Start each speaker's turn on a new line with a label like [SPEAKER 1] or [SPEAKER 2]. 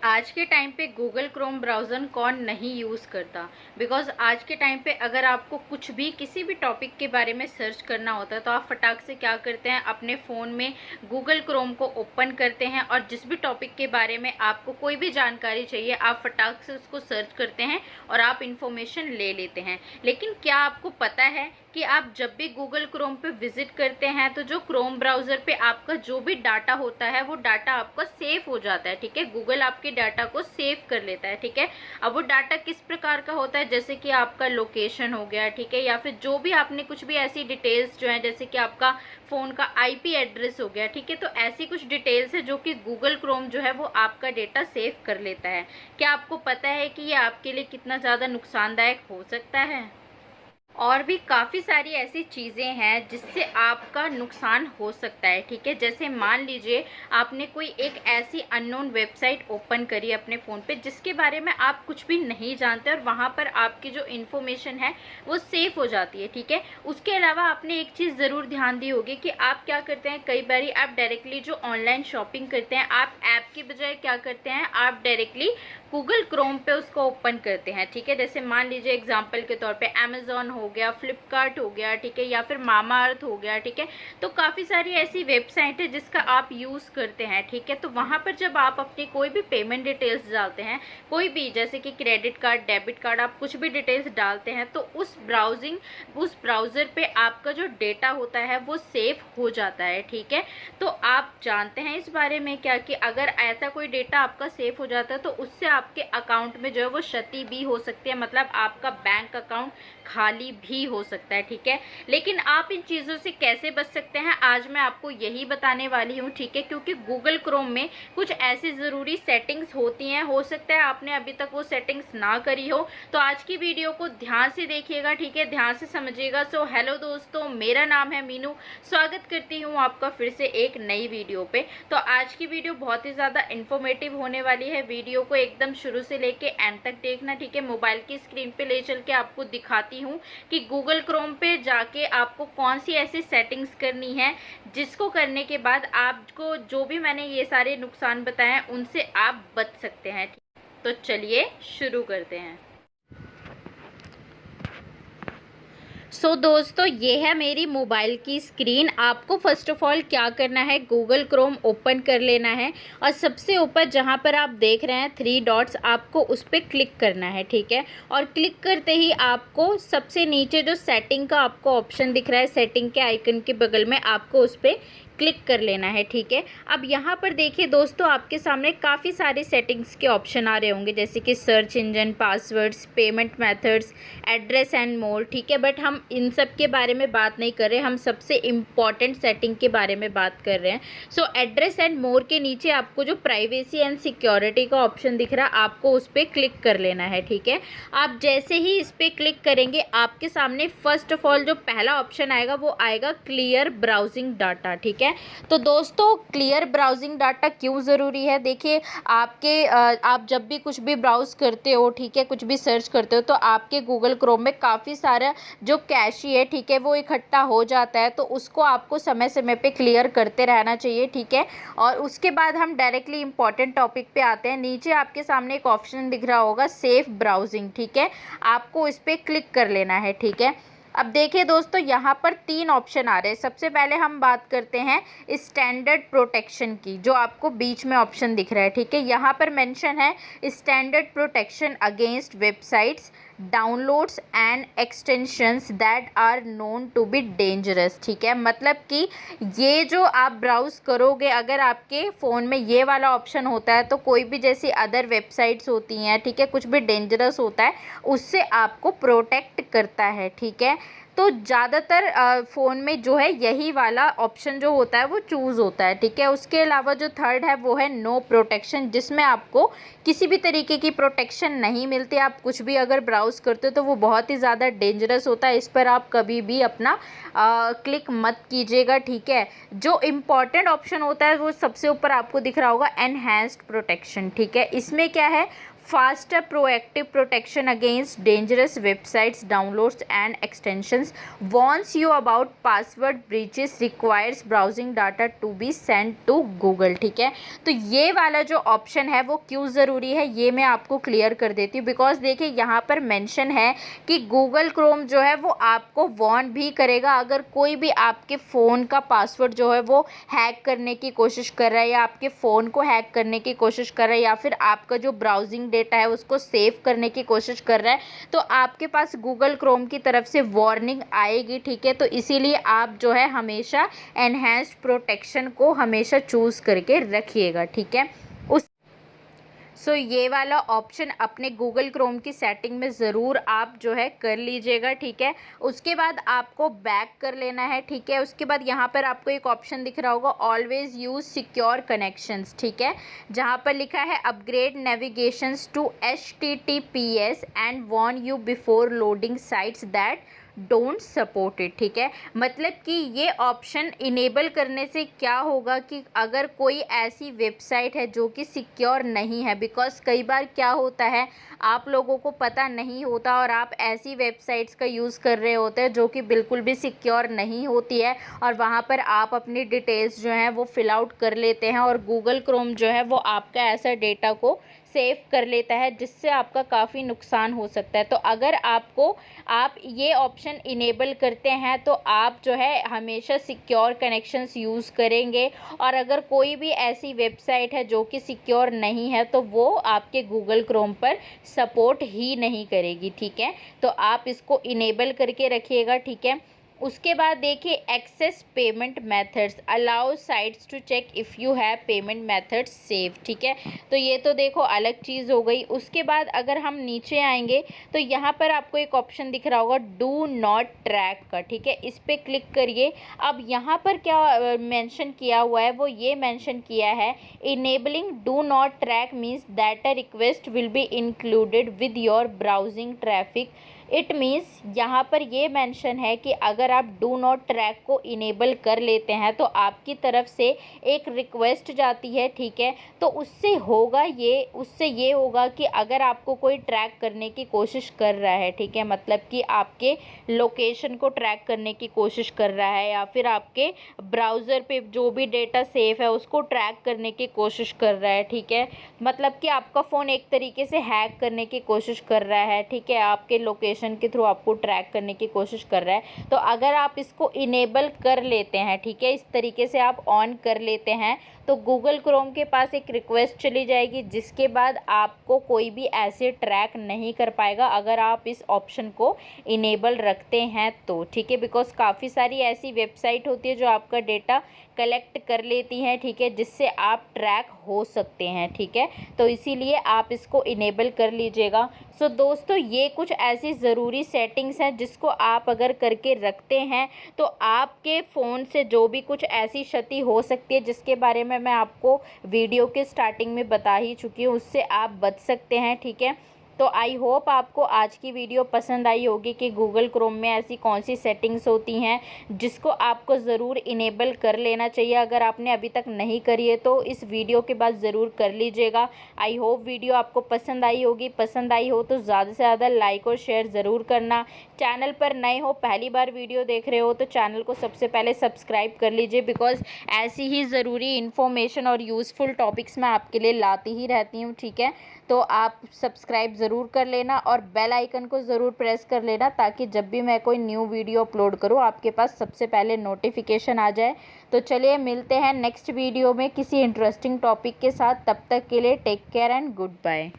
[SPEAKER 1] आज के टाइम पे गूगल क्रोम ब्राउज़र कौन नहीं यूज़ करता। बिकॉज़ आज के टाइम पे अगर आपको कुछ भी किसी भी टॉपिक के बारे में सर्च करना होता है तो आप फटाक से क्या करते हैं, अपने फ़ोन में गूगल क्रोम को ओपन करते हैं और जिस भी टॉपिक के बारे में आपको कोई भी जानकारी चाहिए आप फटाक से उसको सर्च करते हैं और आप इन्फॉर्मेशन ले लेते हैं। लेकिन क्या आपको पता है कि आप जब भी गूगल क्रोम पे विजिट करते हैं तो जो क्रोम ब्राउज़र पे आपका जो भी डाटा होता है वो डाटा आपका सेव हो जाता है। ठीक है, गूगल आपके डाटा को सेव कर लेता है। ठीक है, अब वो डाटा किस प्रकार का होता है, जैसे कि आपका लोकेशन हो गया, ठीक है, या फिर जो भी आपने कुछ भी ऐसी डिटेल्स जो है, जैसे कि आपका फ़ोन का आईपी एड्रेस हो गया। ठीक है, तो ऐसी कुछ डिटेल्स है जो कि गूगल क्रोम जो है वो आपका डेटा सेव कर लेता है। क्या आपको पता है कि ये आपके लिए कितना ज़्यादा नुकसानदायक हो सकता है? और भी काफ़ी सारी ऐसी चीज़ें हैं जिससे आपका नुकसान हो सकता है। ठीक है, जैसे मान लीजिए आपने कोई एक ऐसी अननोन वेबसाइट ओपन करी अपने फ़ोन पे जिसके बारे में आप कुछ भी नहीं जानते और वहाँ पर आपकी जो इन्फॉर्मेशन है वो सेव हो जाती है। ठीक है, उसके अलावा आपने एक चीज़ ज़रूर ध्यान दी होगी कि आप क्या करते हैं, कई बार आप डायरेक्टली जो ऑनलाइन शॉपिंग करते हैं आप ऐप की बजाय क्या करते हैं, आप डायरेक्टली गूगल क्रोम पे उसको ओपन करते हैं। ठीक है, जैसे मान लीजिए एग्जांपल के तौर पे अमेज़ॉन हो गया, फ्लिपकार्ट हो गया, ठीक है, या फिर मामा अर्थ हो गया। ठीक है, तो काफ़ी सारी ऐसी वेबसाइट है जिसका आप यूज़ करते हैं। ठीक है, तो वहाँ पर जब आप अपनी कोई भी पेमेंट डिटेल्स डालते हैं, कोई भी जैसे कि क्रेडिट कार्ड, डेबिट कार्ड, आप कुछ भी डिटेल्स डालते हैं तो उस ब्राउज़र पे आपका जो डेटा होता है वो सेव हो जाता है। ठीक है, तो आप जानते हैं इस बारे में क्या कि अगर ऐसा कोई डेटा आपका सेव हो जाता है तो उससे आपके अकाउंट में जो है वो क्षति भी हो सकती है, मतलब आपका बैंक अकाउंट खाली भी हो सकता है। ठीक है, लेकिन आप इन चीज़ों से कैसे बच सकते हैं आज मैं आपको यही बताने वाली हूँ। ठीक है, क्योंकि गूगल क्रोम में कुछ ऐसी ज़रूरी सेटिंग्स होती हैं, हो सकता है आपने अभी तक वो सेटिंग्स ना करी हो, तो आज की वीडियो को ध्यान से देखिएगा। ठीक है, ध्यान से समझिएगा। सो हेलो दोस्तों, मेरा नाम है मीनू, स्वागत करती हूँ आपका फिर से एक नई वीडियो पे। तो आज की वीडियो बहुत ही ज़्यादा इन्फॉर्मेटिव होने वाली है। वीडियो को एकदम शुरू से लेके एंड तक देखना। ठीक है, मोबाइल की स्क्रीन पे ले चल के आपको दिखाती हूँ कि गूगल क्रोम पे जाके आपको कौन सी ऐसी सेटिंग्स करनी है जिसको करने के बाद आपको जो भी मैंने ये सारे नुकसान बताए हैं उनसे आप बच सकते हैं। तो चलिए शुरू करते हैं। दोस्तों, ये है मेरी मोबाइल की स्क्रीन। आपको फर्स्ट ऑफ ऑल क्या करना है, गूगल क्रोम ओपन कर लेना है और सबसे ऊपर जहाँ पर आप देख रहे हैं 3 डॉट्स, आपको उस पर क्लिक करना है। ठीक है, और क्लिक करते ही आपको सबसे नीचे जो सेटिंग का आपको ऑप्शन दिख रहा है, सेटिंग के आइकन के बगल में आपको उस पर क्लिक कर लेना है। ठीक है, अब यहाँ पर देखिए दोस्तों, आपके सामने काफ़ी सारे सेटिंग्स के ऑप्शन आ रहे होंगे, जैसे कि search engine, passwords, payment methods, address and more. ठीक है, बट हम इन सब के बारे में बात नहीं कर रहे, हम सबसे इम्पॉर्टेंट सेटिंग के बारे में बात कर रहे हैं। सो एड्रेस एंड मोर के नीचे आपको जो प्राइवेसी एंड सिक्योरिटी का ऑप्शन दिख रहा है आपको उस पर क्लिक कर लेना है। ठीक है, आप जैसे ही इस पर क्लिक करेंगे आपके सामने फर्स्ट ऑफ ऑल जो पहला ऑप्शन आएगा वो आएगा क्लियर ब्राउजिंग डाटा। ठीक है, तो दोस्तों क्लियर ब्राउजिंग डाटा क्यों ज़रूरी है, देखिए आप जब भी कुछ भी ब्राउज़ करते हो, ठीक है, कुछ भी सर्च करते हो तो आपके गूगल क्रोम में काफ़ी सारा जो कैशी है, ठीक है, वो इकट्ठा हो जाता है, तो उसको आपको समय समय पे क्लियर करते रहना चाहिए। ठीक है, और उसके बाद हम डायरेक्टली इंपॉर्टेंट टॉपिक पे आते हैं। नीचे आपके सामने एक ऑप्शन दिख रहा होगा सेफ ब्राउजिंग। ठीक है, आपको इस पर क्लिक कर लेना है। ठीक है, अब देखिए दोस्तों, यहाँ पर 3 ऑप्शन आ रहे हैं। सबसे पहले हम बात करते हैं स्टैंडर्ड प्रोटेक्शन की, जो आपको बीच में ऑप्शन दिख रहा है। ठीक है, यहाँ पर मेंशन है standard protection against websites, downloads and extensions that are known to be dangerous. ठीक है, मतलब कि ये जो आप ब्राउज़ करोगे, अगर आपके फ़ोन में ये वाला ऑप्शन होता है तो कोई भी जैसी अदर वेबसाइट्स होती हैं, ठीक है, कुछ भी डेंजरस होता है उससे आपको प्रोटेक्ट करता है। ठीक है, तो ज़्यादातर फ़ोन में जो है यही वाला ऑप्शन जो होता है वो चूज़ होता है। ठीक है, उसके अलावा जो थर्ड है वो है नो प्रोटेक्शन, जिसमें आपको किसी भी तरीके की प्रोटेक्शन नहीं मिलती। आप कुछ भी अगर ब्राउज़ करते हो तो वो बहुत ही ज़्यादा डेंजरस होता है, इस पर आप कभी भी अपना क्लिक मत कीजिएगा। ठीक है, जो इम्पॉर्टेंट ऑप्शन होता है वो सबसे ऊपर आपको दिख रहा होगा एनहेंस्ड प्रोटेक्शन। ठीक है, इसमें क्या है, faster proactive protection against dangerous websites, downloads and extensions, warns you about password breaches, requires browsing data to be sent to Google। ठीक है, तो ये वाला जो ऑप्शन है वो क्यों ज़रूरी है ये मैं आपको क्लियर कर देती हूँ। बिकॉज देखिए यहाँ पर मेंशन है कि गूगल क्रोम जो है वो आपको वार्न भी करेगा अगर कोई भी आपके फ़ोन का पासवर्ड जो है वो हैक करने की कोशिश कर रहा है या आपके फ़ोन को हैक करने की कोशिश कर रहा है या फिर आपका जो ब्राउजिंग डेटा है उसको सेव करने की कोशिश कर रहा है, तो आपके पास गूगल क्रोम की तरफ से वार्निंग आएगी। ठीक है, तो इसीलिए आप जो है हमेशा एनहेंस्ड प्रोटेक्शन को हमेशा चूज़ करके रखिएगा। ठीक है, सो ये वाला ऑप्शन अपने गूगल क्रोम की सेटिंग में ज़रूर आप जो है कर लीजिएगा। ठीक है, उसके बाद आपको बैक कर लेना है। ठीक है, उसके बाद यहाँ पर आपको एक ऑप्शन दिख रहा होगा ऑलवेज यूज़ सिक्योर कनेक्शंस। ठीक है, जहाँ पर लिखा है upgrade navigations to HTTPS and warn you before loading sites that don't support it. ठीक है, मतलब कि ये ऑप्शन इनेबल करने से क्या होगा कि अगर कोई ऐसी वेबसाइट है जो कि सिक्योर नहीं है, बिकॉज कई बार क्या होता है आप लोगों को पता नहीं होता और आप ऐसी वेबसाइट्स का यूज़ कर रहे होते हैं जो कि बिल्कुल भी सिक्योर नहीं होती है और वहाँ पर आप अपनी डिटेल्स जो हैं वो फिल आउट कर लेते हैं और गूगल क्रोम जो है वो आपका ऐसा डेटा को सेव कर लेता है जिससे आपका काफ़ी नुकसान हो सकता है। तो अगर आप ये ऑप्शन इनेबल करते हैं तो आप जो है हमेशा सिक्योर कनेक्शंस यूज़ करेंगे और अगर कोई भी ऐसी वेबसाइट है जो कि सिक्योर नहीं है तो वो आपके गूगल क्रोम पर सपोर्ट ही नहीं करेगी। ठीक है, तो आप इसको इनेबल करके रखिएगा। ठीक है, उसके बाद देखिए access payment methods allow sites to check if you have payment methods save. ठीक है, तो ये तो देखो अलग चीज़ हो गई। उसके बाद अगर हम नीचे आएंगे तो यहाँ पर आपको एक ऑप्शन दिख रहा होगा डू नॉट ट्रैक का। ठीक है, इस पर क्लिक करिए। अब यहाँ पर क्या मेंशन किया हुआ है वो ये मेंशन किया है enabling do not track means that a request will be included with your browsing traffic. It means यहाँ पर ये मेंशन है कि अगर आप डू नॉट ट्रैक को इनेबल कर लेते हैं तो आपकी तरफ से एक रिक्वेस्ट जाती है। ठीक है, तो उससे ये होगा कि अगर आपको कोई ट्रैक करने की कोशिश कर रहा है, ठीक है, मतलब कि आपके लोकेशन को ट्रैक करने की कोशिश कर रहा है या फिर आपके ब्राउज़र पे जो भी डेटा सेव है उसको ट्रैक करने की कोशिश कर रहा है। ठीक है, मतलब कि आपका फ़ोन एक तरीके से हैक करने की कोशिश कर रहा है। ठीक है, आपके लोकेशन के थ्रू आपको ट्रैक करने की कोशिश कर रहा है, तो अगर आप इसको इनेबल कर लेते हैं, ठीक है, इस तरीके से आप ऑन कर लेते हैं तो गूगल क्रोम के पास एक रिक्वेस्ट चली जाएगी जिसके बाद आपको कोई भी ऐसे ट्रैक नहीं कर पाएगा अगर आप इस ऑप्शन को इनेबल रखते हैं तो। ठीक है, बिकॉज काफ़ी सारी ऐसी वेबसाइट होती है जो आपका डेटा कलेक्ट कर लेती हैं, ठीक है, जिससे आप ट्रैक हो सकते हैं। ठीक है, तो इसीलिए आप इसको इनेबल कर लीजिएगा। सो दोस्तों, ये कुछ ऐसी ज़रूरी सेटिंग्स हैं जिसको आप अगर करके रखते हैं तो आपके फ़ोन से जो भी कुछ ऐसी क्षति हो सकती है जिसके बारे में मैं आपको वीडियो के स्टार्टिंग में बता ही चुकी हूँ, उससे आप बच सकते हैं। ठीक है, तो आई होप आपको आज की वीडियो पसंद आई होगी कि गूगल क्रोम में ऐसी कौन सी सेटिंग्स होती हैं जिसको आपको ज़रूर इनेबल कर लेना चाहिए। अगर आपने अभी तक नहीं करी है तो इस वीडियो के बाद ज़रूर कर लीजिएगा। आई होप वीडियो आपको पसंद आई होगी। पसंद आई हो तो ज़्यादा से ज़्यादा लाइक और शेयर ज़रूर करना। चैनल पर नए हो, पहली बार वीडियो देख रहे हो तो चैनल को सबसे पहले सब्सक्राइब कर लीजिए, बिकॉज ऐसी ही ज़रूरी इन्फॉर्मेशन और यूज़फुल टॉपिक्स मैं आपके लिए लाती ही रहती हूँ। ठीक है, तो आप सब्सक्राइब ज़रूर कर लेना और बेल आइकन को ज़रूर प्रेस कर लेना ताकि जब भी मैं कोई न्यू वीडियो अपलोड करूँ आपके पास सबसे पहले नोटिफिकेशन आ जाए। तो चलिए मिलते हैं नेक्स्ट वीडियो में किसी इंटरेस्टिंग टॉपिक के साथ। तब तक के लिए take care and good bye.